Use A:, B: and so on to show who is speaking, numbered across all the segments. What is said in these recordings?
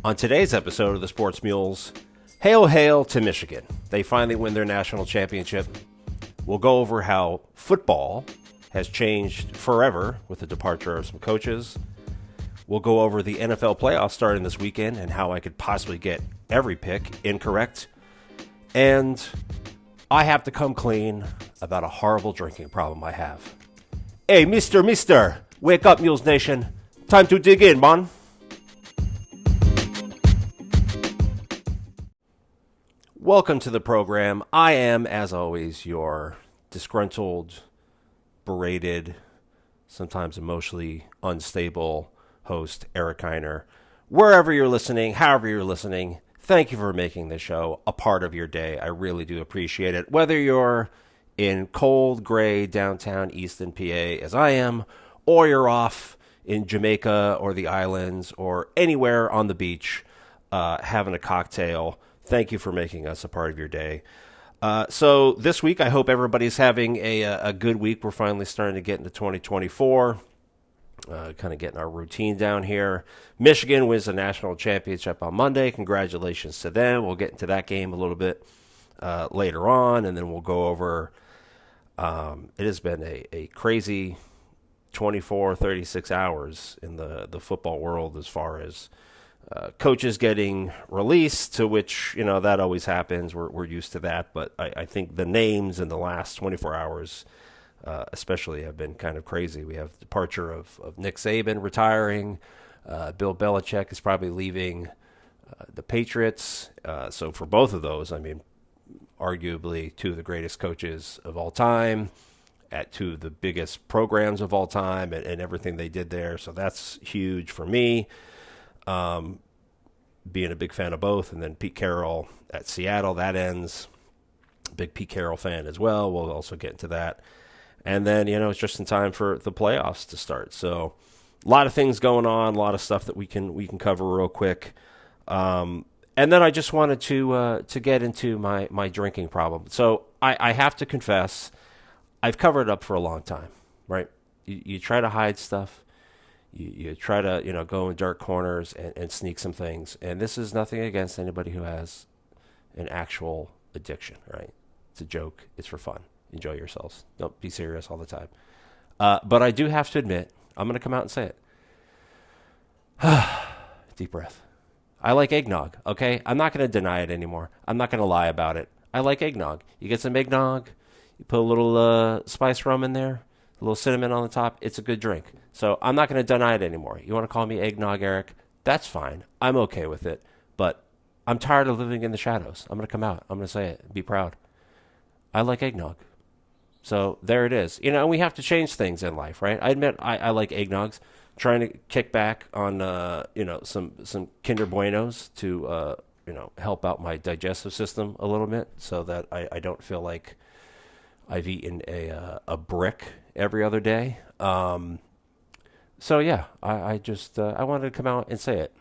A: On today's episode of the Sports Mules, hail, hail to Michigan. They finally win their national championship. We'll go over how football has changed forever with the departure of some coaches. We'll go over the NFL playoffs starting this weekend and how I could possibly get every pick incorrect. And I have to come clean about a horrible drinking problem I have. Hey, mister, wake up, Mules Nation. Time to dig in, man. Welcome to the program. I am, as always, your disgruntled, berated, sometimes emotionally unstable host, Eric Heiner. Wherever you're listening, however you're listening, thank you for making this show a part of your day. I really do appreciate it. Whether you're in cold, gray, downtown Easton, PA, as I am, or you're off in Jamaica or the islands or anywhere on the beach having a cocktail, thank you for making us a part of your day. So this week, I hope everybody's having a good week. We're finally starting to get into 2024, kind of getting our routine down here. Michigan wins the national championship on Monday. Congratulations to them. We'll get into that game a little bit later on, and then we'll go over. It has been a crazy 24, 36 hours in the football world as far as coaches getting released, to which, you know, that always happens. We're used to that. But I think the names in the last 24 hours especially have been kind of crazy. We have the departure of Nick Saban retiring. Bill Belichick is probably leaving the Patriots. So for both of those, I mean, arguably two of the greatest coaches of all time at two of the biggest programs of all time and everything they did there. So that's huge for me. Being a big fan of both. And then Pete Carroll at Seattle, that ends. Big Pete Carroll fan as well. We'll also get into that. And then, you know, it's just in time for the playoffs to start. So a lot of things going on, a lot of stuff that we can cover real quick. And then I just wanted to get into my drinking problem. So I have to confess, I've covered it up for a long time, right? You try to hide stuff. You try to, you know, go in dark corners and sneak some things. And this is nothing against anybody who has an actual addiction, right? It's a joke. It's for fun. Enjoy yourselves. Don't be serious all the time. But I do have to admit, I'm going to come out and say it. Deep breath. I like eggnog, okay? I'm not going to deny it anymore. I'm not going to lie about it. I like eggnog. You get some eggnog, you put a little spice rum in there, a little cinnamon on the top. It's a good drink. So I'm not going to deny it anymore. You want to call me Eggnog Eric? That's fine. I'm okay with it. But I'm tired of living in the shadows. I'm going to come out. I'm going to say it. Be proud. I like eggnog. So there it is. You know, and we have to change things in life, right? I admit I like eggnogs. Trying to kick back on, you know, some Kinder Buenos to, you know, help out my digestive system a little bit so that I don't feel like I've eaten a brick every other day. So, yeah, I just I wanted to come out and say it.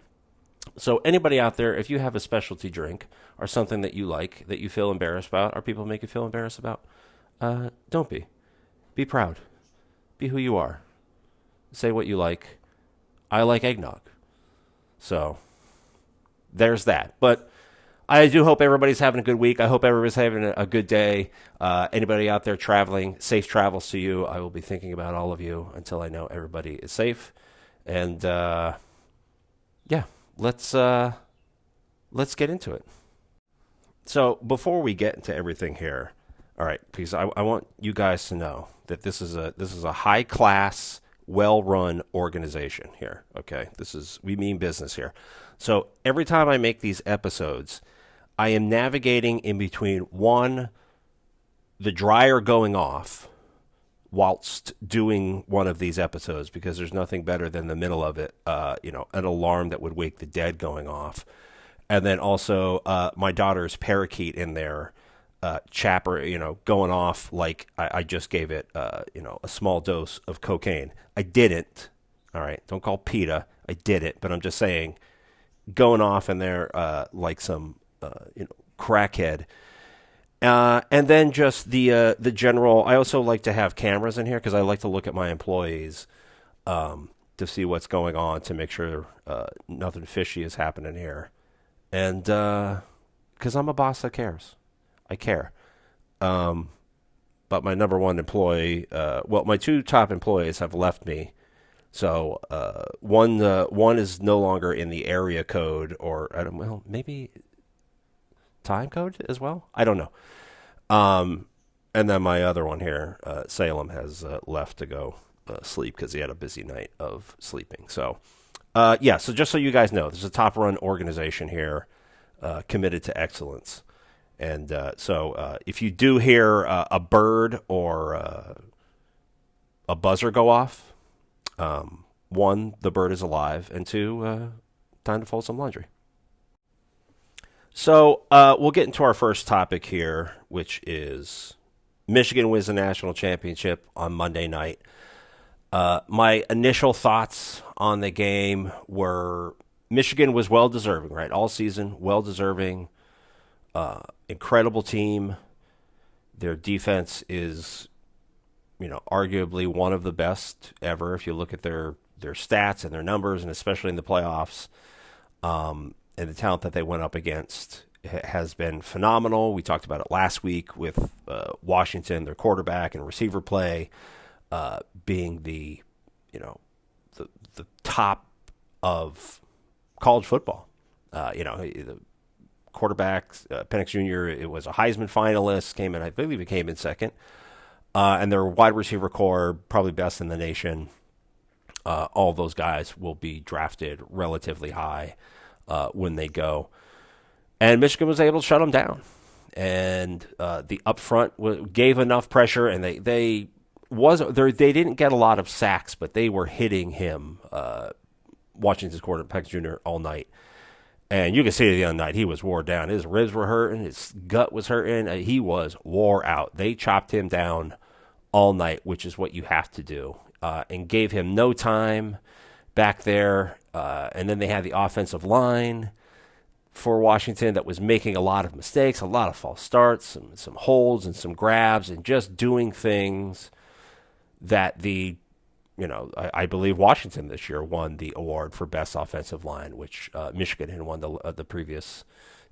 A: So anybody out there, if you have a specialty drink or something that you like, that you feel embarrassed about, or people make you feel embarrassed about, don't be. Be proud. Be who you are. Say what you like. I like eggnog. So there's that. But I do hope everybody's having a good week. I hope everybody's having a good day. Anybody out there traveling, safe travels to you. I will be thinking about all of you until I know everybody is safe. And yeah, let's get into it. So before we get into everything here, all right, because I want you guys to know that this is a high class, well-run organization here. Okay, we mean business here. So every time I make these episodes, I am navigating in between the dryer going off whilst doing one of these episodes, because there's nothing better than the middle of it, you know, an alarm that would wake the dead going off. And then also my daughter's parakeet in there, chapper, you know, going off like I just gave it, you know, a small dose of cocaine. I didn't. All right. Don't call PETA. I did it. But I'm just saying, going off in there like some, you know, crackhead. And then just the general, I also like to have cameras in here because I like to look at my employees to to see what's going on to make sure nothing fishy is happening here. And because I'm a boss that cares. I care. But my number one employee, my two top employees have left me. So one is no longer in the area code, or maybe time code as well. I don't know. And then my other one here, Salem, has left to go sleep because he had a busy night of sleeping. So so just so you guys know, there's a top run organization here committed to excellence. And so if you do hear a bird or a buzzer go off, one, the bird is alive, and two, time to fold some laundry. So we'll get into our first topic here, which is Michigan wins the national championship on Monday night. My initial thoughts on the game were Michigan was well-deserving, right? All season, well-deserving. Incredible team. Their defense is, arguably one of the best ever if you look at their stats and their numbers, and especially in the playoffs. And the talent that they went up against has been phenomenal. We talked about it last week with Washington, their quarterback and receiver play being the top of college football. The quarterback, Penix Jr., it was a Heisman finalist, I believe he came in second. And their wide receiver core, probably best in the nation. All of those guys will be drafted relatively high when they go. And Michigan was able to shut them down. And the upfront gave enough pressure, and they didn't get a lot of sacks, but they were hitting him, Washington's quarterback, Penix Jr., all night. And you can see the other night, he was wore down. His ribs were hurting. His gut was hurting. He was wore out. They chopped him down all night, which is what you have to do, and gave him no time back there. And then they had the offensive line for Washington that was making a lot of mistakes, a lot of false starts, some holds and some grabs, and just doing things that I believe Washington this year won the award for best offensive line, which Michigan had won the previous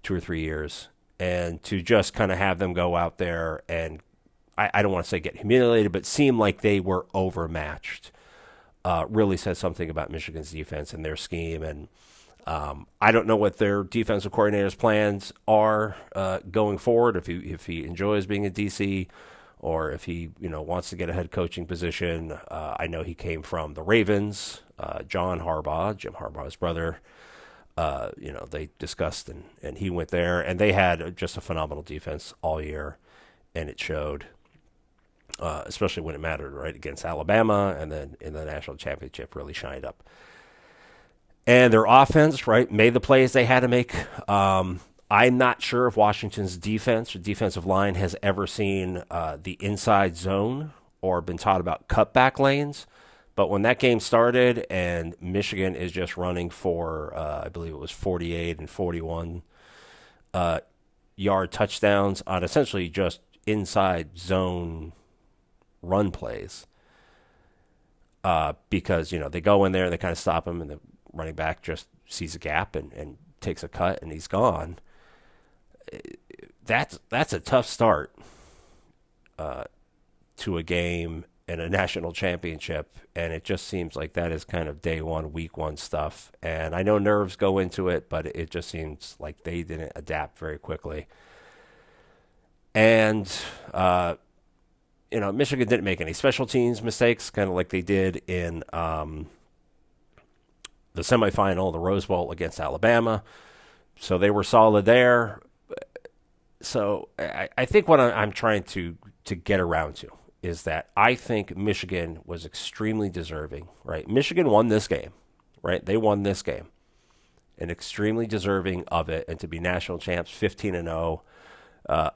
A: 2 or 3 years. And to just kind of have them go out there and, I don't want to say get humiliated, but seem like they were overmatched, really says something about Michigan's defense and their scheme. And I don't know what their defensive coordinator's plans are going forward, if he enjoys being in D.C., or if he, wants to get a head coaching position. I know he came from the Ravens, Jim Harbaugh's brother. They discussed, and he went there, and they had just a phenomenal defense all year, and it showed, especially when it mattered, right, against Alabama, and then in the national championship really shined up. And their offense, right, made the plays they had to make. I'm not sure if Washington's defense or defensive line has ever seen the inside zone or been taught about cutback lanes. But when that game started and Michigan is just running for, I believe it was 48 and 41 yard touchdowns on essentially just inside zone run plays, because, they go in there and they kind of stop him, and the running back just sees a gap and takes a cut, and he's gone. That's a tough start to a game in a national championship, and it just seems like that is kind of day one, week one stuff. And I know nerves go into it, but it just seems like they didn't adapt very quickly. And Michigan didn't make any special teams mistakes, kind of like they did in the semifinal, the Rose Bowl against Alabama. So they were solid there. So I think what I'm trying to get around to is that I think Michigan was extremely deserving, right? Michigan won this game, right? They won this game, and extremely deserving of it, and to be national champs, 15-0,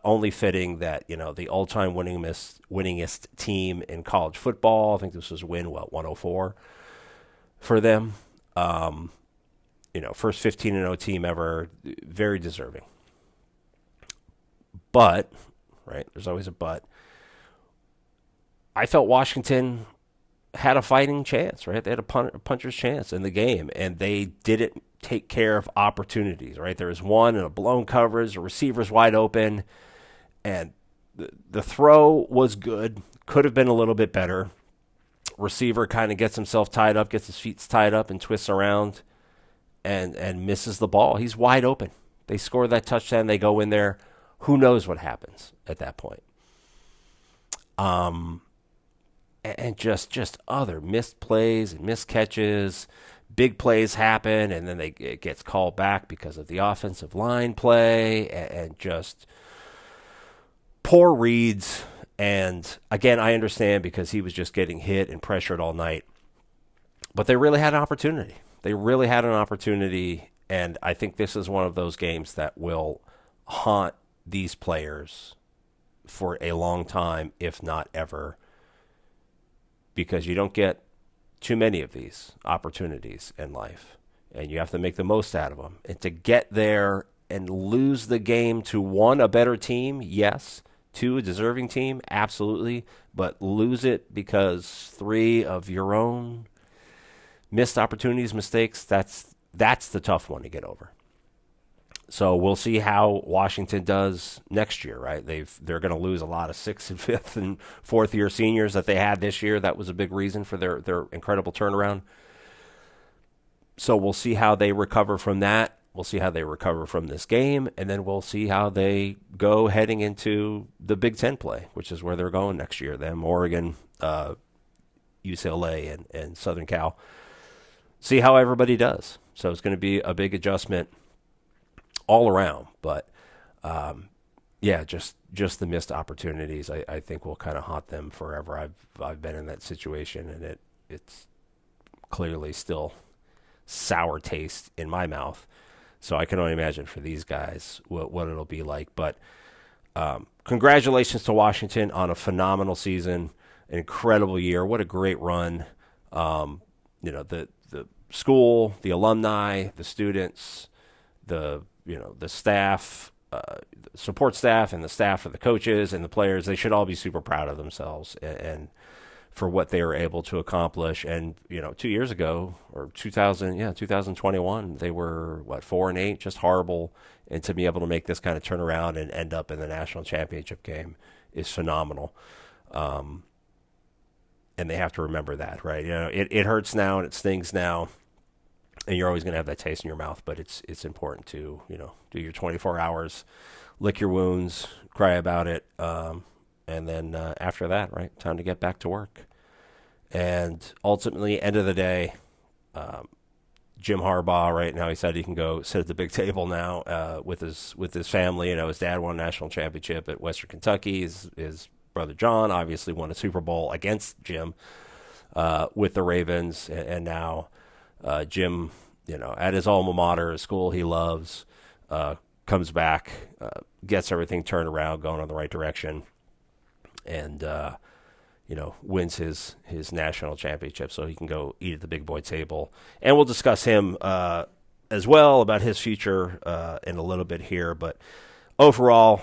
A: only fitting that, the all-time winningest team in college football. I think this was win 104 for them. First 15-0 team ever, very deserving. But, right, there's always a but. I felt Washington had a fighting chance, right? They had a puncher's chance in the game, and they didn't take care of opportunities, right? There was one in a blown coverage, the receiver's wide open, and the throw was good. Could have been a little bit better. Receiver kind of gets himself tied up, gets his feet tied up, and twists around and misses the ball. He's wide open. They score that touchdown. They go in there. Who knows what happens at that point? And just other missed plays and missed catches. Big plays happen, and then it gets called back because of the offensive line play, and just poor reads. And again, I understand because he was just getting hit and pressured all night. But they really had an opportunity. They really had an opportunity, and I think this is one of those games that will haunt these players for a long time, if not ever, because you don't get too many of these opportunities in life, and you have to make the most out of them. And to get there and lose the game to, one, a better team, yes. Two, a deserving team, absolutely. But lose it because three of your own missed opportunities, mistakes, that's the tough one to get over. So we'll see how Washington does next year, right? They're going to lose a lot of 6th and 5th and 4th year seniors that they had this year. That was a big reason for their incredible turnaround. So we'll see how they recover from that. We'll see how they recover from this game, and then we'll see how they go heading into the Big Ten play, which is where they're going next year. Them, Oregon, UCLA, and Southern Cal. See how everybody does. So it's going to be a big adjustment all around. But, just the missed opportunities, I think will kind of haunt them forever. I've been in that situation, and it's clearly still sour taste in my mouth. So I can only imagine for these guys what it'll be like. But congratulations to Washington on a phenomenal season, an incredible year. What a great run. The school, the alumni, the students, the staff, support staff, and the staff for the coaches and the players. They should all be super proud of themselves and for what they were able to accomplish. And 2 years ago, or 2021, they were 4-8, just horrible. And to be able to make this kind of turnaround and end up in the national championship game is phenomenal. And they have to remember that, right? It hurts now and it stings now, and you're always going to have that taste in your mouth. But it's important to do your 24 hours, lick your wounds, cry about it. And then after that, right, time to get back to work. And ultimately, end of the day, Jim Harbaugh, right now, he said he can go sit at the big table now with his family. His dad won a national championship at Western Kentucky. His brother John obviously won a Super Bowl against Jim with the Ravens. And now Jim, at his alma mater, his school he loves, comes back, gets everything turned around, going in the right direction. And, wins his national championship so he can go eat at the big boy table. And we'll discuss him as well about his future in a little bit here. But overall,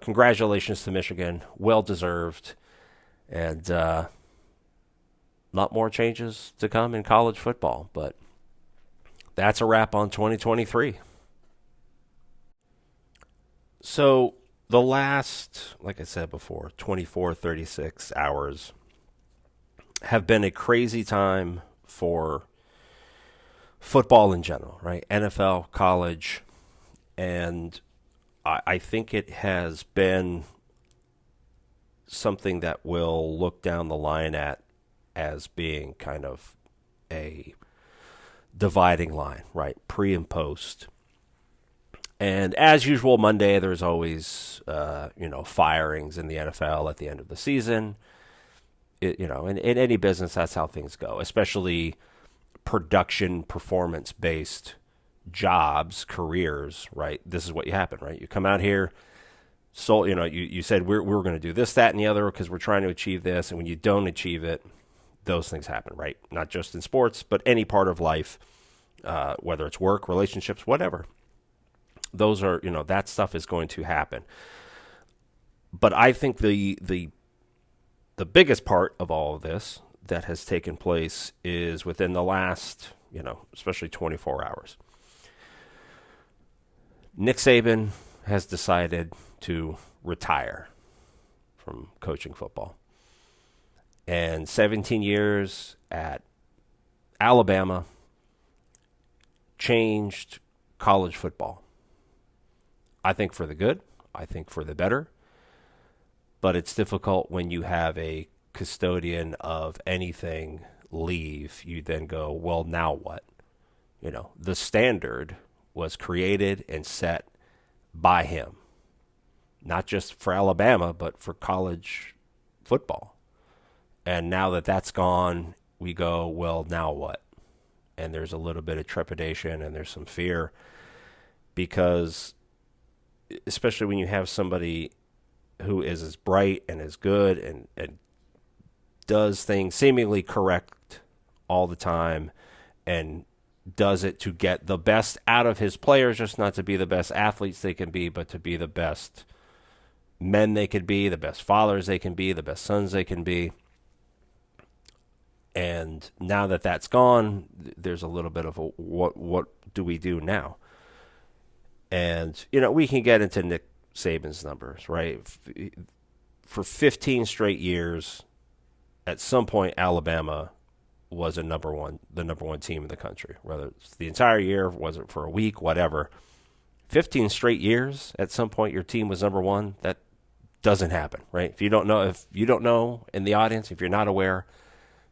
A: congratulations to Michigan. Well-deserved. And a lot more changes to come in college football. But that's a wrap on 2023. So the last, like I said before, 24, 36 hours have been a crazy time for football in general, right? NFL, college, and I think it has been something that we'll look down the line at as being kind of a dividing line, right? Pre and post. And as usual, Monday, there's always, firings in the NFL at the end of the season. In any business, that's how things go, especially production, performance-based jobs, careers, right? This is what you happen, right? You come out here, so, you said we're going to do this, that, and the other because we're trying to achieve this. And when you don't achieve it, those things happen, right? Not just in sports, but any part of life, whether it's work, relationships, whatever. Those are, that stuff is going to happen. But I think the biggest part of all of this, that has taken place is within the last, especially 24 hours. Nick Saban has decided to retire from coaching football. And 17 years at Alabama changed college football. I think for the good. I think for the better. But it's difficult when you have a custodian of anything leave. You then go, well, now what? The standard was created and set by him. Not just for Alabama, but for college football. And now that that's gone, we go, well, now what? And there's a little bit of trepidation and there's some fear because, especially when you have somebody who is as bright and as good and does things seemingly correct all the time and does it to get the best out of his players, just not to be the best athletes they can be, but to be the best men they could be, the best fathers they can be, the best sons they can be. And now that that's gone, there's a little bit of a what do we do now? And, we can get into Nick Saban's numbers, right? For 15 straight years, at some point, Alabama was the number one team in the country, whether it's the entire year, was it for a week, whatever. 15 straight years, at some point, your team was number one. That doesn't happen, right? If you don't know in the audience, if you're not aware,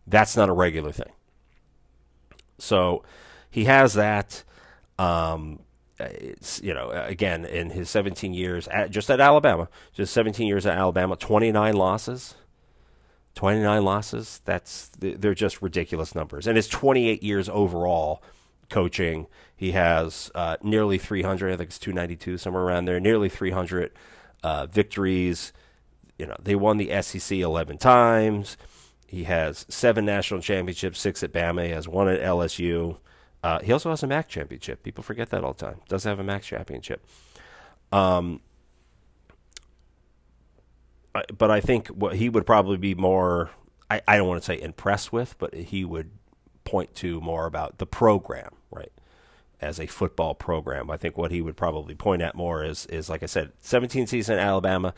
A: that's not a regular thing. So he has that. It's, again, in his 17 years at Alabama, 29 losses. 29 losses. They're just ridiculous numbers. And his 28 years overall coaching, he has nearly 300. I think it's 292, somewhere around there. Nearly 300 victories. They won the SEC 11 times. He has 7 national championships, 6 at Bama. He has 1 at LSU. He also has a MAC championship. People forget that all the time. Does have a MAC championship. But I think what he would probably be more, I don't want to say impressed with, but he would point to more about the program, right, as a football program. I think what he would probably point at more is like I said, 17 season at Alabama,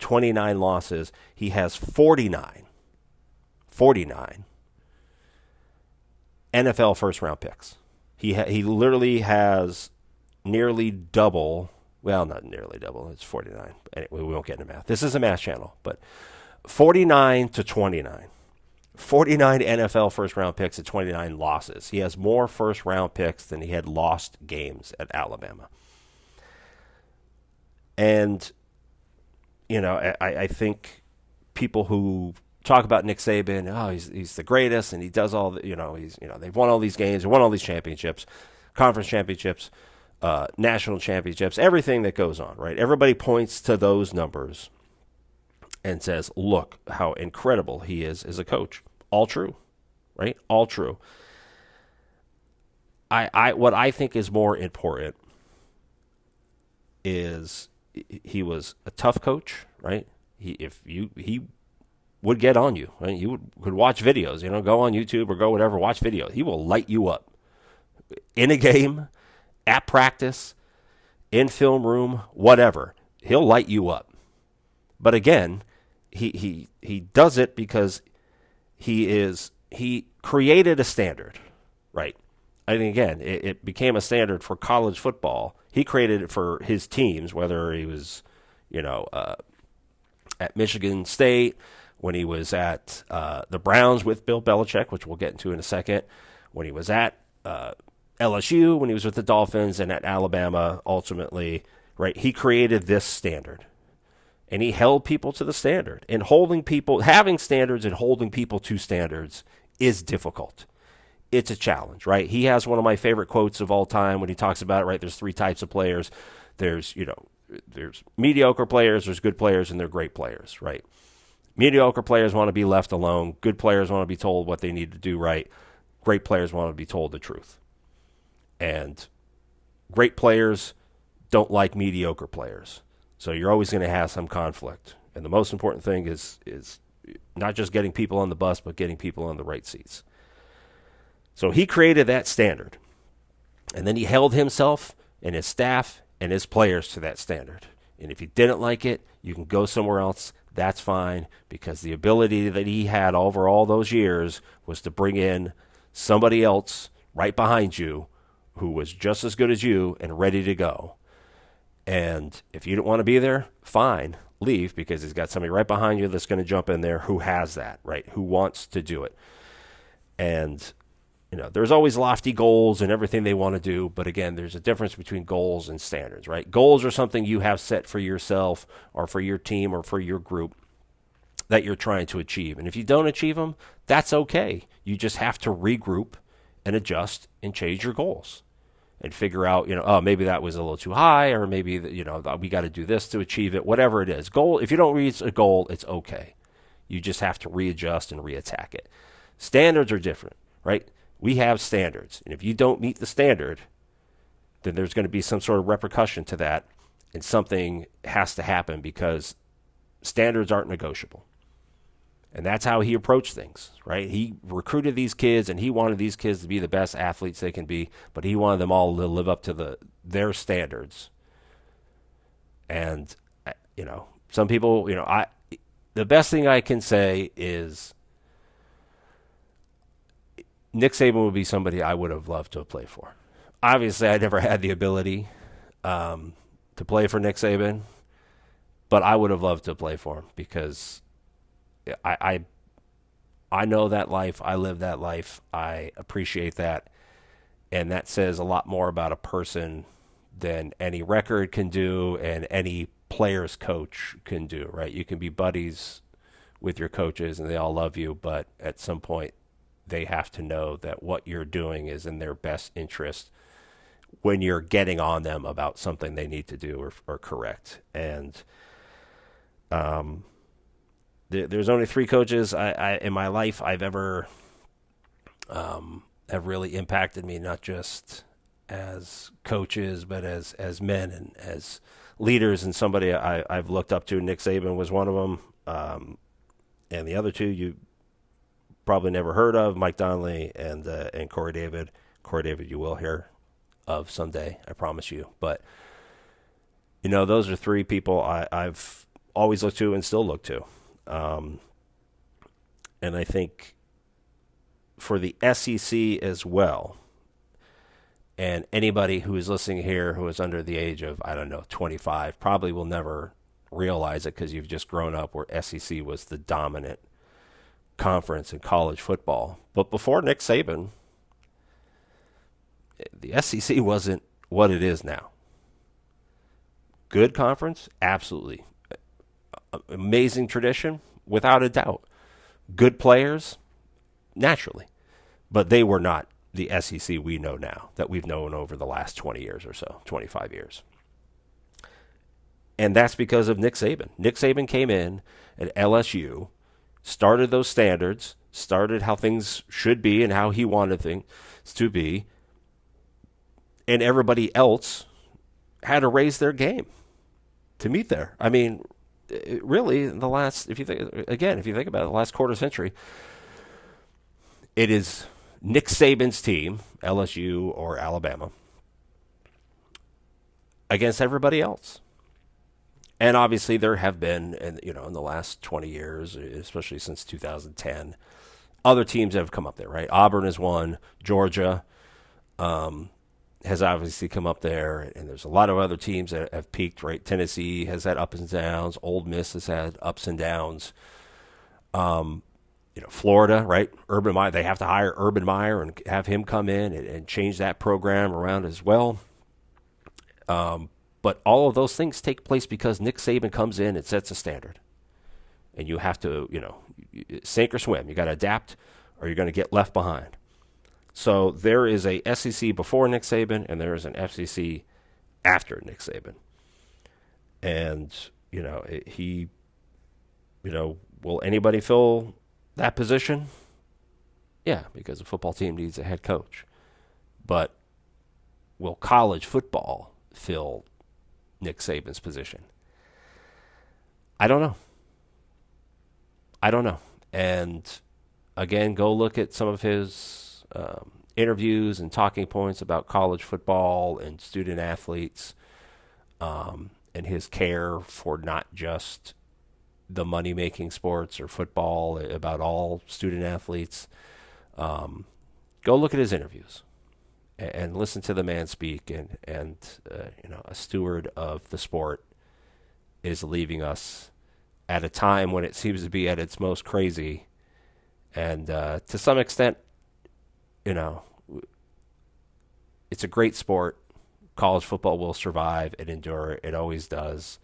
A: 29 losses. He has 49 NFL first-round picks. He literally has nearly double. Well, not nearly double. It's 49. Anyway, we won't get into math. This is a math channel, but 49 to 29. 49 NFL first-round picks and 29 losses. He has more first-round picks than he had lost games at Alabama. And, I think people who talk about Nick Saban, he's the greatest, and he does all the, they've won all these games, they won all these championships, conference championships, national championships, everything that goes on, right? Everybody points to those numbers and says, look how incredible he is as a coach. All true, right? All true. What I think is more important is he was a tough coach, right? He would get on you, right? You could watch videos, go on YouTube or go whatever, watch videos. He will light you up in a game, at practice, in film room, whatever. He'll light you up. But again, he does it because he created a standard, right? I think, again, it became a standard for college football. He created it for his teams, whether he was, at Michigan State, when he was at the Browns with Bill Belichick, which we'll get into in a second, when he was at LSU, when he was with the Dolphins, and at Alabama, ultimately, right? He created this standard, and he held people to the standard. And having standards and holding people to standards is difficult. It's a challenge, right? He has one of my favorite quotes of all time when he talks about it, right? There's 3 types of players. There's mediocre players, there's good players, and there's great players, right? Mediocre players want to be left alone. Good players want to be told what they need to do right. Great players want to be told the truth. And great players don't like mediocre players. So you're always going to have some conflict. And the most important thing is not just getting people on the bus, but getting people on the right seats. So he created that standard. And then he held himself and his staff and his players to that standard. And if you didn't like it, you can go somewhere else. That's fine, because the ability that he had over all those years was to bring in somebody else right behind you who was just as good as you and ready to go. And if you don't want to be there, fine, leave, because he's got somebody right behind you that's going to jump in there who has that, right? Who wants to do it. And, there's always lofty goals and everything they want to do. But again, there's a difference between goals and standards, right? Goals are something you have set for yourself or for your team or for your group that you're trying to achieve. And if you don't achieve them, that's okay. You just have to regroup and adjust and change your goals and figure out, maybe that was a little too high, or maybe, we got to do this to achieve it, whatever it is. Goal, if you don't reach a goal, it's okay. You just have to readjust and reattack it. Standards are different, right? We have standards. And if you don't meet the standard, then there's going to be some sort of repercussion to that, and something has to happen, because standards aren't negotiable. And that's how he approached things, right? He recruited these kids, and he wanted these kids to be the best athletes they can be, but he wanted them all to live up to their standards. And, some people, the best thing I can say is Nick Saban would be somebody I would have loved to have played for. Obviously, I never had the ability to play for Nick Saban, but I would have loved to play for him, because I know that life. I live that life. I appreciate that. And that says a lot more about a person than any record can do and any player's coach can do, right? You can be buddies with your coaches and they all love you, but at some point they have to know that what you're doing is in their best interest when you're getting on them about something they need to do or correct. And there's only 3 coaches I in my life I've ever have really impacted me, not just as coaches, but as men and as leaders, and somebody I've looked up to. Nick Saban was one of them, and the other 2 you probably never heard of, Mike Donnelly and Corey David. Corey David you will hear of someday, I promise you. But, those are 3 people I've always looked to and still look to. And I think for the SEC as well, and anybody who is listening here who is under the age of, 25, probably will never realize it, because you've just grown up where SEC was the dominant conference in college football. But before Nick Saban, the SEC wasn't what it is now. Good conference? Absolutely. Amazing tradition? Without a doubt. Good players? Naturally. But they were not the SEC we know now, that we've known over the last 20 years or so, 25 years. And that's because of Nick Saban. Nick Saban came in at LSU, started those standards, started how things should be and how he wanted things to be, and everybody else had to raise their game to meet there. I mean, really, in the last, if you think about it, the last quarter century, it is Nick Saban's team, LSU or Alabama, against everybody else. And obviously there have been, in the last 20 years, especially since 2010, other teams that have come up there, right? Auburn is one. Georgia has obviously come up there, and there's a lot of other teams that have peaked, right? Tennessee has had ups and downs. Ole Miss has had ups and downs. Florida, right? Urban Meyer, they have to hire Urban Meyer and have him come in and change that program around as well. But all of those things take place because Nick Saban comes in and sets a standard. And you have to, sink or swim. You got to adapt or you're going to get left behind. So there is a SEC before Nick Saban and there is an FCC after Nick Saban. And, will anybody fill that position? Yeah, because the football team needs a head coach. But will college football fill Nick Saban's position? I don't know. I don't know. And again, go look at some of his interviews and talking points about college football and student athletes, and his care for not just the money making sports or football, about all student athletes. Go look at his interviews and listen to the man speak. And a steward of the sport is leaving us at a time when it seems to be at its most crazy. And to some extent, it's a great sport. College football will survive and endure. It always does.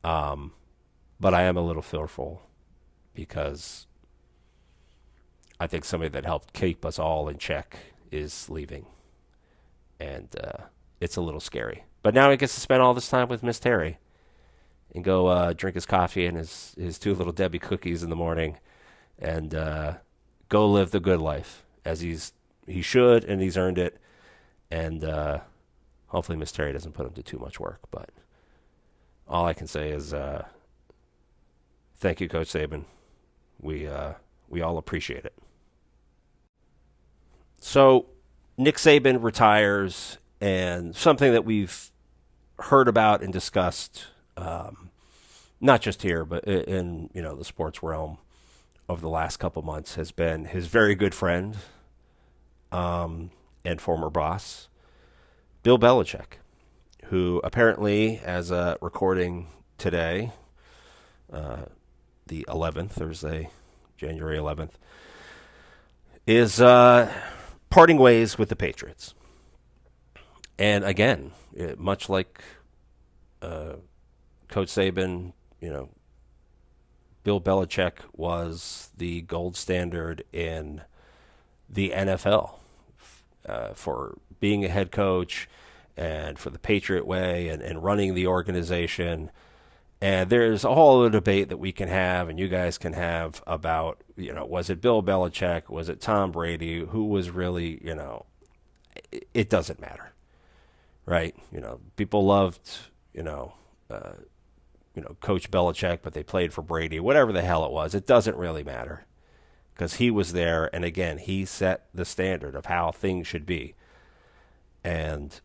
A: But I am a little fearful because I think somebody that helped keep us all in check is leaving. And it's a little scary. But now he gets to spend all this time with Miss Terry and go drink his coffee and his two little Debbie cookies in the morning and go live the good life as he should, and he's earned it. And hopefully Miss Terry doesn't put him to too much work. But all I can say is thank you, Coach Saban. We all appreciate it. So Nick Saban retires, and something that we've heard about and discussed, not just here, but in the sports realm over the last couple months, has been his very good friend and former boss, Bill Belichick, who apparently, as a recording today, the 11th, Thursday, January 11th, is parting ways with the Patriots. And again, much like Coach Saban, Bill Belichick was the gold standard in the NFL for being a head coach and for the Patriot way and running the organization. And there's a whole other debate that we can have and you guys can have about, was it Bill Belichick? Was it Tom Brady? Who was really, it doesn't matter, right? People loved, Coach Belichick, but they played for Brady, whatever the hell it was. It doesn't really matter because he was there. And again, he set the standard of how things should be. And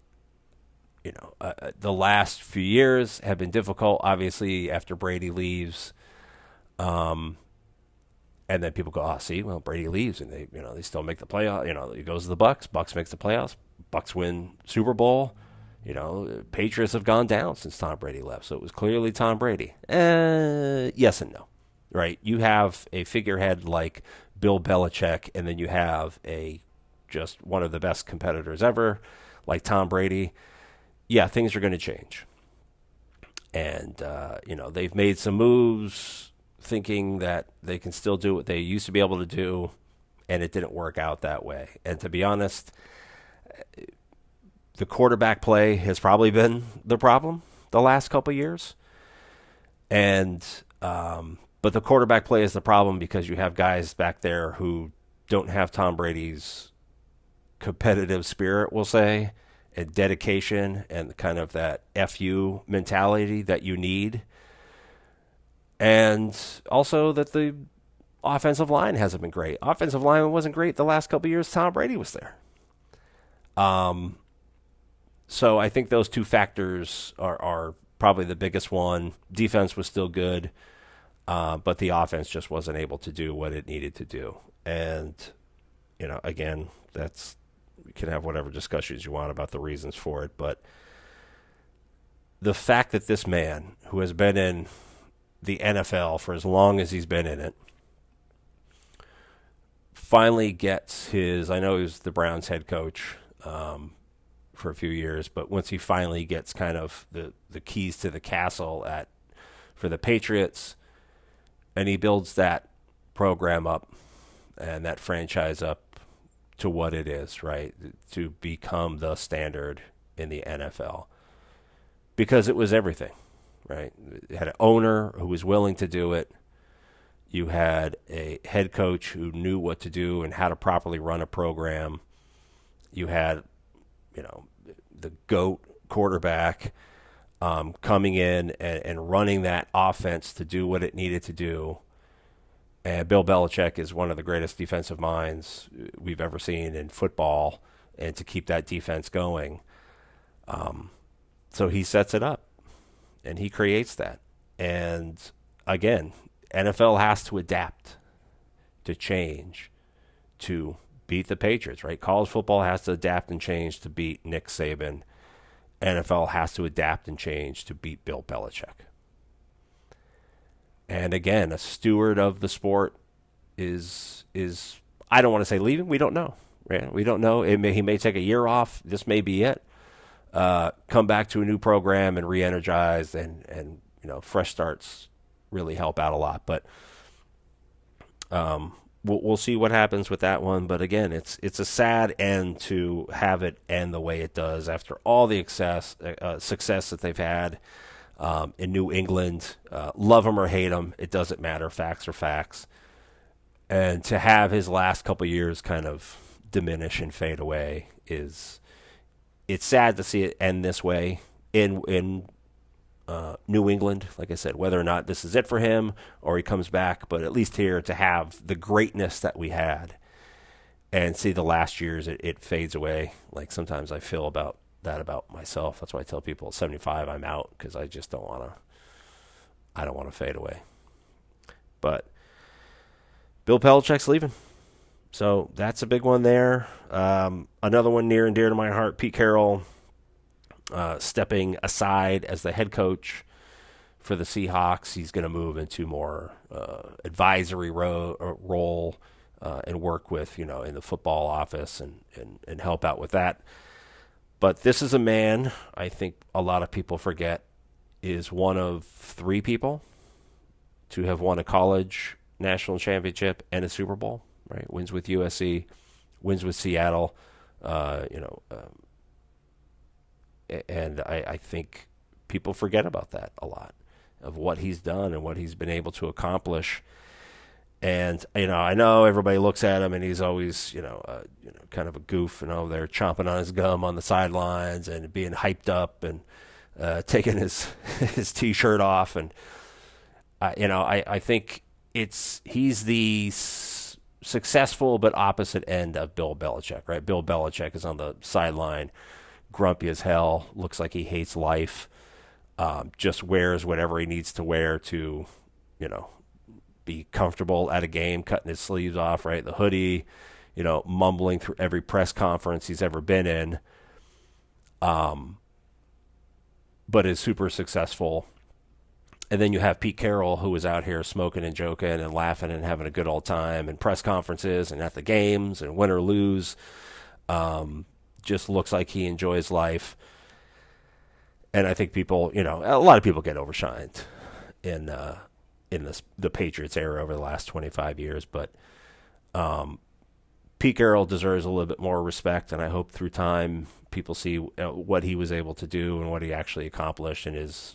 A: the last few years have been difficult, obviously, after Brady leaves. And then people go, Brady leaves, and they still make the playoff. He goes to the Bucks. Bucks makes the playoffs. Bucks win Super Bowl. Patriots have gone down since Tom Brady left, so it was clearly Tom Brady. Yes and no, right? You have a figurehead like Bill Belichick, and then you have just one of the best competitors ever, like Tom Brady. Yeah, things are going to change. And, they've made some moves thinking that they can still do what they used to be able to do, and it didn't work out that way. And to be honest, the quarterback play has probably been the problem the last couple of years. And, but the quarterback play is the problem because you have guys back there who don't have Tom Brady's competitive spirit, we'll say, and dedication and kind of that FU mentality that you need. And also that the offensive line hasn't been great. Offensive line wasn't great the last couple of years Tom Brady was there. So I think those two factors are probably the biggest one. Defense was still good, but the offense just wasn't able to do what it needed to do. And, again, you can have whatever discussions you want about the reasons for it, but the fact that this man, who has been in the NFL for as long as he's been in it, finally gets I know he was the Browns head coach for a few years, but once he finally gets kind of the keys to the castle for the Patriots, and he builds that program up and that franchise up to what it is, right? To become the standard in the NFL. Because it was everything, right? You had an owner who was willing to do it. You had a head coach who knew what to do and how to properly run a program. You had, the GOAT quarterback coming in and running that offense to do what it needed to do. And Bill Belichick is one of the greatest defensive minds we've ever seen in football, and to keep that defense going. So he sets it up, and he creates that. And again, NFL has to adapt, to change, to beat the Patriots, right? College football has to adapt and change to beat Nick Saban. NFL has to adapt and change to beat Bill Belichick. And again, a steward of the sport is I don't want to say leaving. We don't know. Right? We don't know. He may take a year off. This may be it. Come back to a new program and re-energize, and fresh starts really help out a lot. But we'll see what happens with that one. But again, it's a sad end to have it end the way it does after all the success that they've had in New England. Love them or hate them, it doesn't matter. Facts are facts. And to have his last couple years kind of diminish and fade away it's sad to see it end this way in New England. Like I said, whether or not this is it for him or he comes back, but at least here to have the greatness that we had and see the last years it fades away. Like sometimes I feel about myself. That's why I tell people at 75 I'm out, because I just don't want to fade away. But Bill Belichick's leaving. So that's a big one there. Another one near and dear to my heart, Pete Carroll stepping aside as the head coach for the Seahawks. He's going to move into more advisory role and work with, in the football office and help out with that. But this is a man, I think a lot of people forget, is one of 3 people to have won a college national championship and a Super Bowl. Right, wins with USC, wins with Seattle, and I think people forget about that a lot, of what he's done and what he's been able to accomplish. And I know everybody looks at him and he's always kind of a goof. They're chomping on his gum on the sidelines and being hyped up and taking his T-shirt off, and I think he's the successful but opposite end of Bill Belichick, right? Bill Belichick is on the sideline, grumpy as hell, looks like he hates life, just wears whatever he needs to wear to, be comfortable at a game, cutting his sleeves off, right? The hoodie, mumbling through every press conference he's ever been in, but is super successful. And then you have Pete Carroll, who is out here smoking and joking and laughing and having a good old time in press conferences and at the games and win or lose. Just looks like he enjoys life. And I think people, a lot of people get overshined in the Patriots era over the last 25 years. But Pete Carroll deserves a little bit more respect, and I hope through time people see what he was able to do and what he actually accomplished in his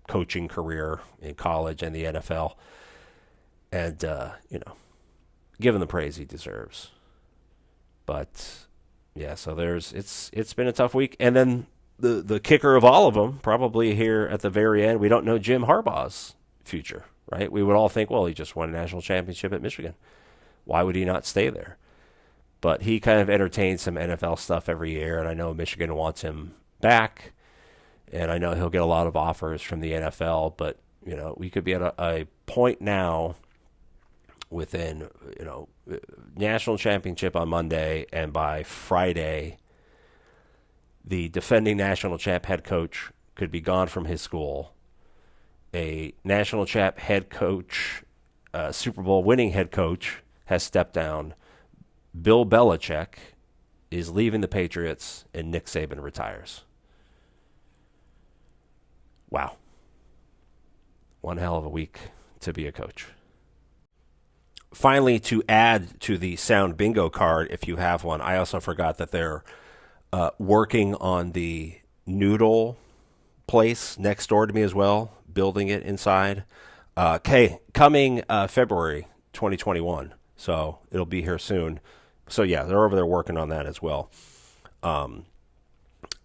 A: coaching career in college and the NFL, and give him the praise he deserves. But yeah, so it's been a tough week. And then the kicker of all of them, probably here at the very end, we don't know Jim Harbaugh's future, right? We would all think, well, he just won a national championship at Michigan. Why would he not stay there? But he kind of entertains some NFL stuff every year, and I know Michigan wants him back. And I know he'll get a lot of offers from the NFL, but, we could be at a point now within, national championship on Monday, and by Friday, the defending national champ head coach could be gone from his school. A national champ head coach, Super Bowl winning head coach, has stepped down. Bill Belichick is leaving the Patriots, and Nick Saban retires. Wow. One hell of a week to be a coach. Finally, to add to the sound bingo card, if you have one, I also forgot that they're working on the noodle place next door to me as well, building it inside. Coming February 2021, so it'll be here soon. So yeah, they're over there working on that as well.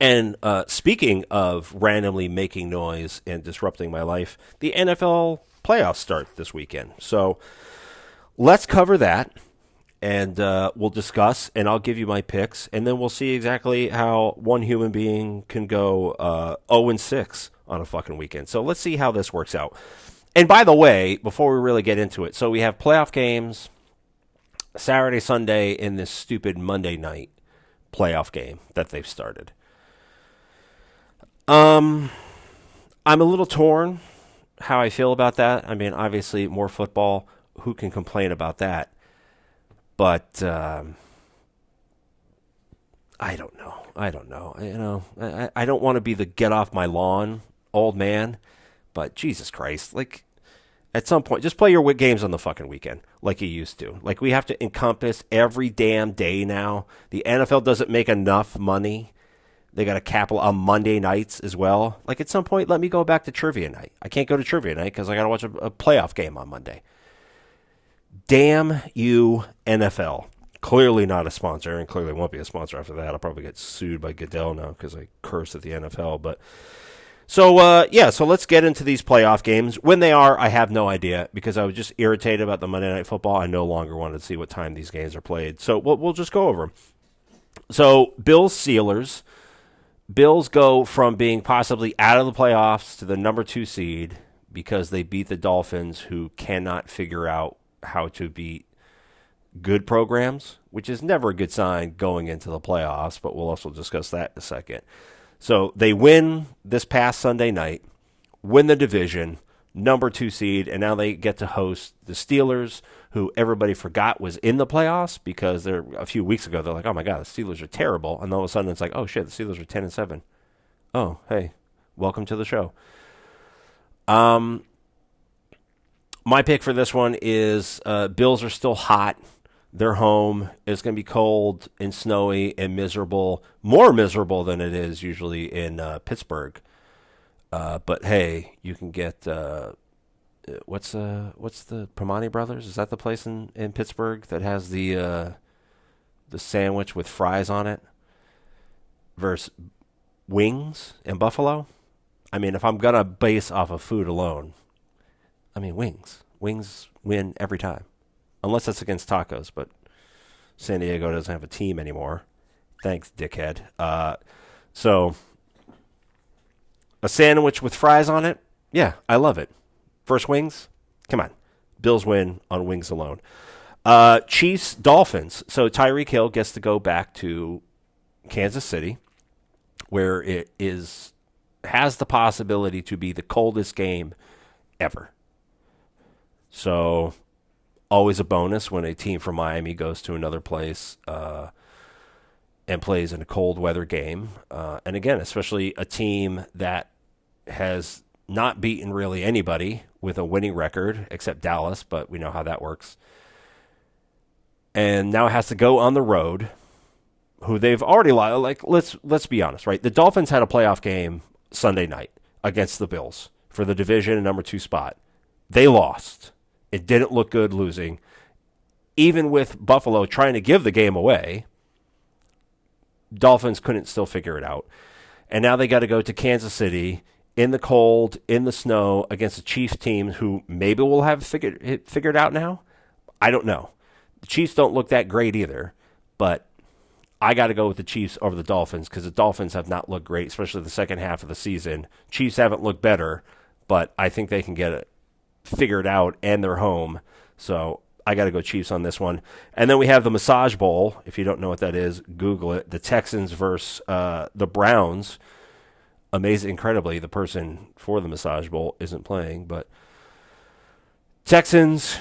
A: And speaking of randomly making noise and disrupting my life, the NFL playoffs start this weekend. So let's cover that, and we'll discuss, and I'll give you my picks, and then we'll see exactly how one human being can go 0-6 on a fucking weekend. So let's see how this works out. And by the way, before we really get into it, so we have playoff games Saturday, Sunday, in this stupid Monday night playoff game that they've started. I'm a little torn how I feel about that. I mean, obviously, more football. Who can complain about that? But I don't know. I don't want to be the get off my lawn old man. But Jesus Christ, like, at some point, just play your games on the fucking weekend like you used to. Like, we have to encompass every damn day now. The NFL doesn't make enough money. They got a cap on Monday nights as well. Like, at some point, let me go back to trivia night. I can't go to trivia night because I got to watch a playoff game on Monday. Damn you, NFL. Clearly not a sponsor, and clearly won't be a sponsor after that. I'll probably get sued by Goodell now because I cursed at the NFL. But so let's get into these playoff games. When they are, I have no idea because I was just irritated about the Monday Night Football. I no longer wanted to see what time these games are played. So we'll just go over them. So Bills-Steelers. Bills go from being possibly out of the playoffs to the number 2 seed because they beat the Dolphins, who cannot figure out how to beat good programs, which is never a good sign going into the playoffs, but we'll also discuss that in a second. So they win this past Sunday night, win the division, number 2 seed, and now they get to host the Steelers, who everybody forgot was in the playoffs because they're a few weeks ago they're like, oh my god, the Steelers are terrible, and all of a sudden it's like, oh shit, the Steelers are 10-7. Oh, hey, welcome to the show. My pick for this one is Bills are still hot. They're home. It's going to be cold and snowy and miserable, more miserable than it is usually in Pittsburgh. But hey, you can get what's the Primanti Brothers? Is that the place in Pittsburgh that has the sandwich with fries on it versus wings in Buffalo? I mean, if I'm gonna base off of food alone, I mean wings. Wings win every time. Unless that's against tacos, but San Diego doesn't have a team anymore. Thanks, dickhead. So, a sandwich with fries on it? Yeah, I love it. First wings? Come on. Bills win on wings alone. Chiefs, Dolphins. So, Tyreek Hill gets to go back to Kansas City, where it has the possibility to be the coldest game ever. So, always a bonus when a team from Miami goes to another place and plays in a cold weather game. And again, especially a team that has not beaten really anybody with a winning record except Dallas, but we know how that works. And now has to go on the road, who they've already like. Let's be honest, right? The Dolphins had a playoff game Sunday night against the Bills for the division and number 2 spot. They lost. It didn't look good losing. Even with Buffalo trying to give the game away, Dolphins couldn't still figure it out. And now they got to go to Kansas City in the cold, in the snow, against a Chiefs team who maybe will have figured out now. I don't know. The Chiefs don't look that great either, but I got to go with the Chiefs over the Dolphins because the Dolphins have not looked great, especially the second half of the season. Chiefs haven't looked better, but I think they can get it figured out, and they're home. So I got to go Chiefs on this one. And then we have the Massage Bowl. If you don't know what that is, Google it. The Texans versus the Browns. Amazing, incredibly, the person for the Massage Bowl isn't playing, but Texans,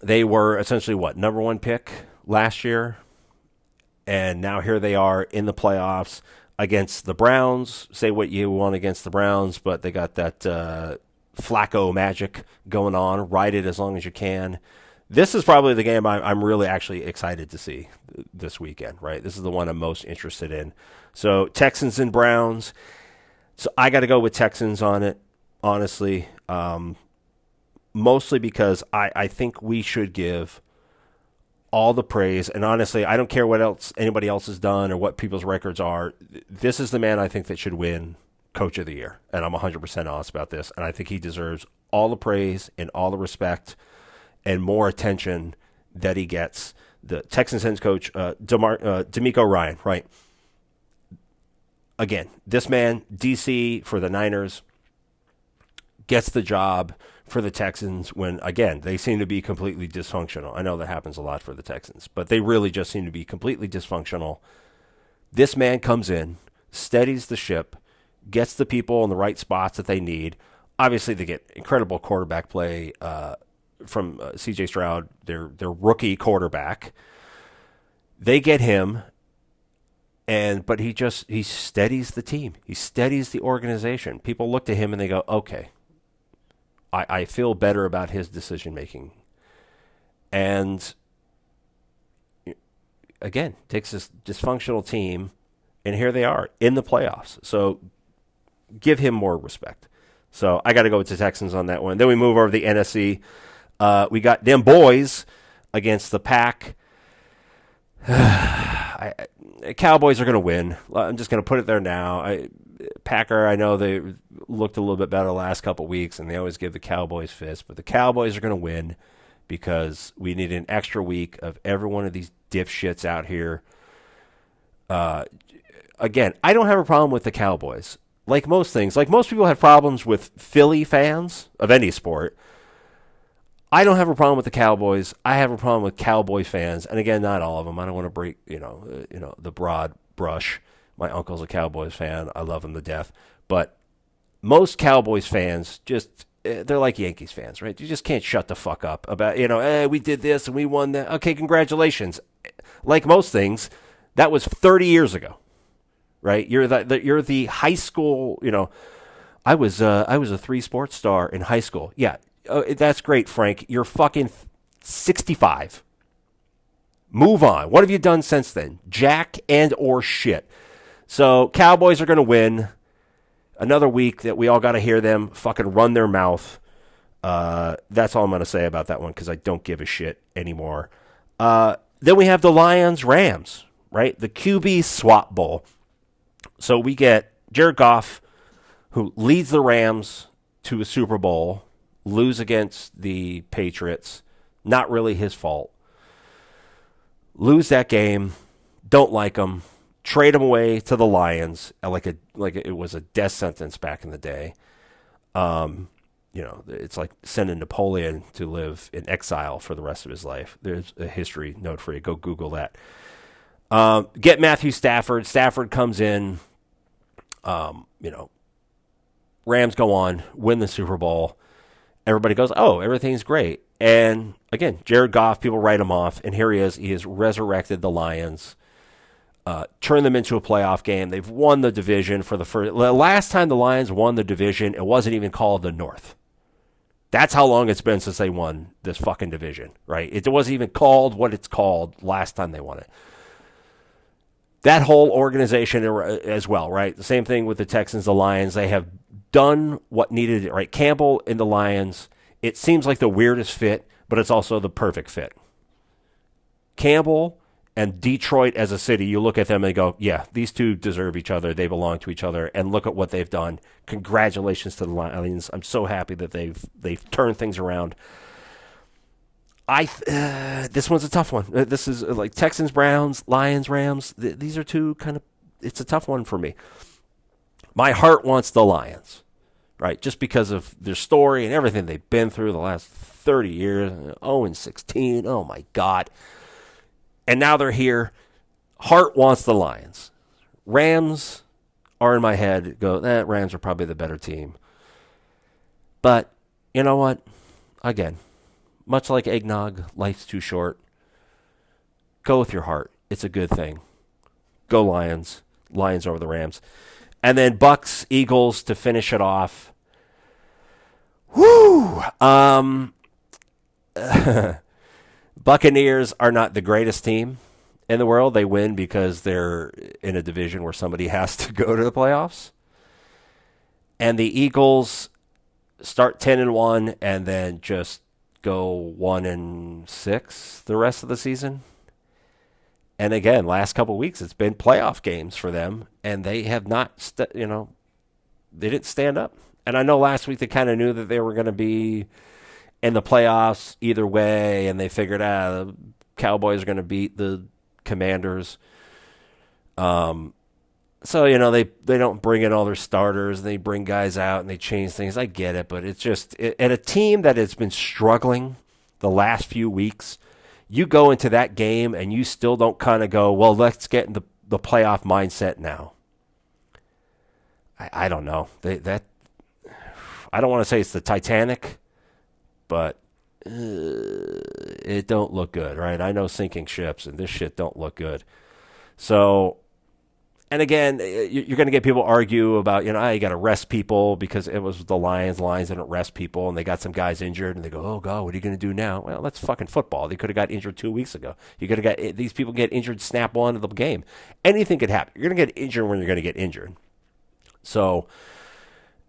A: they were essentially number 1 pick last year, and now here they are in the playoffs against the Browns. Say what you want against the Browns, but they got that Flacco magic going on. Ride it as long as you can. This is probably the game I'm really actually excited to see this weekend, right? This is the one I'm most interested in. So Texans and Browns. So I got to go with Texans on it, honestly. Mostly because I think we should give all the praise. And honestly, I don't care what else anybody else has done or what people's records are. This is the man I think that should win Coach of the Year. And I'm 100% honest about this. And I think he deserves all the praise and all the respect and more attention that he gets. The Texans head coach, D'Amico Ryan, right? Again, this man, DC for the Niners, gets the job for the Texans when, again, they seem to be completely dysfunctional. I know that happens a lot for the Texans, but they really just seem to be completely dysfunctional. This man comes in, steadies the ship, gets the people in the right spots that they need. Obviously, they get incredible quarterback play from C.J. Stroud, their rookie quarterback. They get him, but he steadies the team. He steadies the organization. People look to him and they go, okay, I feel better about his decision making. And again, takes this dysfunctional team, and here they are in the playoffs. So give him more respect. So I got to go with the Texans on that one. Then we move over to the NFC. We got them boys against the Pack. Cowboys are going to win. I'm just going to put it there now. Packer, I know they looked a little bit better the last couple of weeks, and they always give the Cowboys fist, but the Cowboys are going to win because we need an extra week of every one of these dipshits out here. Again, I don't have a problem with the Cowboys. Like most things, like most people have problems with Philly fans of any sport. I don't have a problem with the Cowboys. I have a problem with Cowboy fans, and again, not all of them. I don't want to break, the broad brush. My uncle's a Cowboys fan. I love him to death. But most Cowboys fans they're like Yankees fans, right? You just can't shut the fuck up about, we did this and we won that. Okay, congratulations. Like most things, that was 30 years ago, right? You're the high school, I was a 3 sports star in high school. Yeah. That's great, Frank. You're fucking 65. Move on. What have you done since then? Jack and or shit. So Cowboys are going to win. Another week that we all got to hear them fucking run their mouth. That's all I'm going to say about that one because I don't give a shit anymore. Then we have the Lions-Rams, right? The QB swap bowl. So we get Jared Goff, who leads the Rams to a Super Bowl, lose against the Patriots. Not really his fault. Lose that game. Don't like him. Trade him away to the Lions like it was a death sentence back in the day. It's like sending Napoleon to live in exile for the rest of his life. There's a history note for you. Go Google that. Get Matthew Stafford. Stafford comes in. Rams go on, win the Super Bowl. Everybody goes, oh, everything's great. And again, Jared Goff, people write him off. And here he is. He has resurrected the Lions. Turned them into a playoff game. They've won the division for the first. Last time the Lions won the division, it wasn't even called the North. That's how long it's been since they won this fucking division, right? It wasn't even called what it's called last time they won it. That whole organization as well, right? The same thing with the Texans, the Lions. They have done what needed, right? Campbell and the Lions. It seems like the weirdest fit, but it's also the perfect fit. Campbell and Detroit as a city, you look at them and go, yeah, these two deserve each other. They belong to each other. And look at what they've done. Congratulations to the Lions. I'm so happy that they've turned things around. This one's a tough one. This is like Texans, Browns, Lions, Rams. These are two it's a tough one for me. My heart wants the Lions, right? Just because of their story and everything they've been through the last 30 years. 0-16. Oh, my God. And now they're here. Heart wants the Lions. Rams are in my head. Rams are probably the better team. But you know what? Again, much like eggnog, life's too short. Go with your heart. It's a good thing. Go Lions. Lions over the Rams. And then Bucks, Eagles to finish it off. Woo! Buccaneers are not the greatest team in the world. They win because they're in a division where somebody has to go to the playoffs. And the Eagles start 10-1 and then just go 1-6 the rest of the season. And again, last couple of weeks, it's been playoff games for them, and they have not, they didn't stand up. And I know last week they kind of knew that they were going to be in the playoffs either way, and they figured the Cowboys are going to beat the Commanders. So, they don't bring in all their starters, and they bring guys out, and they change things. I get it, but it's just, and a team that has been struggling the last few weeks, you go into that game, and you still don't kind of go, well, let's get in the playoff mindset now. I don't know. I don't want to say it's the Titanic, but it don't look good, right? I know sinking ships, and this shit don't look good. So, and again, you're going to get people argue about, you got to rest people because it was the Lions. The Lions didn't rest people, and they got some guys injured, and they go, oh, God, what are you going to do now? Well, that's fucking football. They could have got injured 2 weeks ago. You could have got these people get injured snap one of the game. Anything could happen. You're going to get injured when you're going to get injured. So,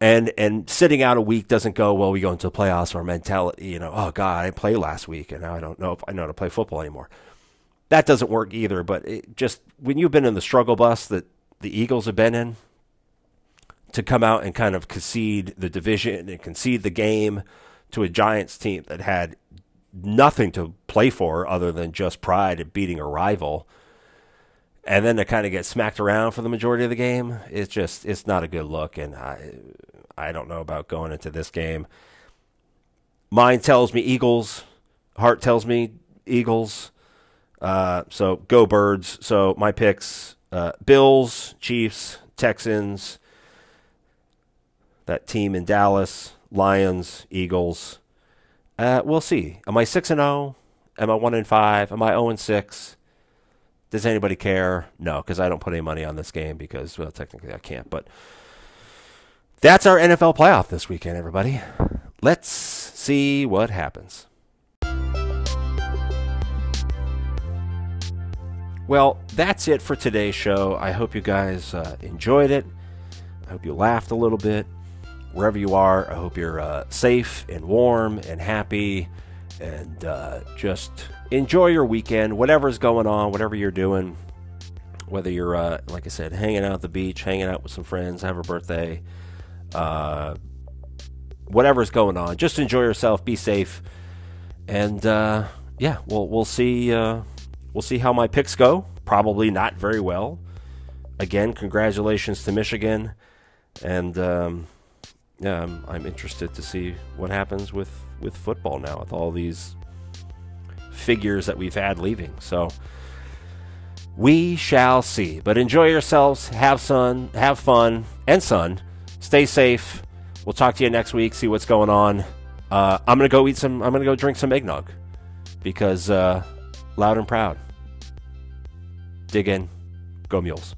A: and sitting out a week doesn't go, well, we go into the playoffs, our mentality, oh, God, I played last week, and now I don't know if I know how to play football anymore. That doesn't work either, but it just when you've been in the struggle bus that the Eagles have been in, to come out and kind of concede the division and concede the game to a Giants team that had nothing to play for other than just pride at beating a rival, and then to kind of get smacked around for the majority of the game, it's not a good look, and I don't know about going into this game. Mind tells me Eagles, heart tells me Eagles. So go Birds. So my picks, Bills, Chiefs, Texans, that team in Dallas, Lions, Eagles. We'll see. Am I 6-0? Am I 1-5? Am I 0-6? Does anybody care? No, because I don't put any money on this game because, well, technically I can't. But that's our NFL playoff this weekend, everybody. Let's see what happens. Well, that's it for today's show. I hope you guys enjoyed it. I hope you laughed a little bit. Wherever you are, I hope you're safe and warm and happy, and just enjoy your weekend, whatever's going on, whatever you're doing, whether you're, like I said, hanging out at the beach, hanging out with some friends, have a birthday, whatever's going on. Just enjoy yourself, be safe, and we'll see. We'll see how my picks go. Probably not very well. Again, congratulations to Michigan, and I'm interested to see what happens with football now with all these figures that we've had leaving. So we shall see. But enjoy yourselves, have fun, and stay safe. We'll talk to you next week. See what's going on. I'm gonna go drink some eggnog because loud and proud. Dig in. Go Mules.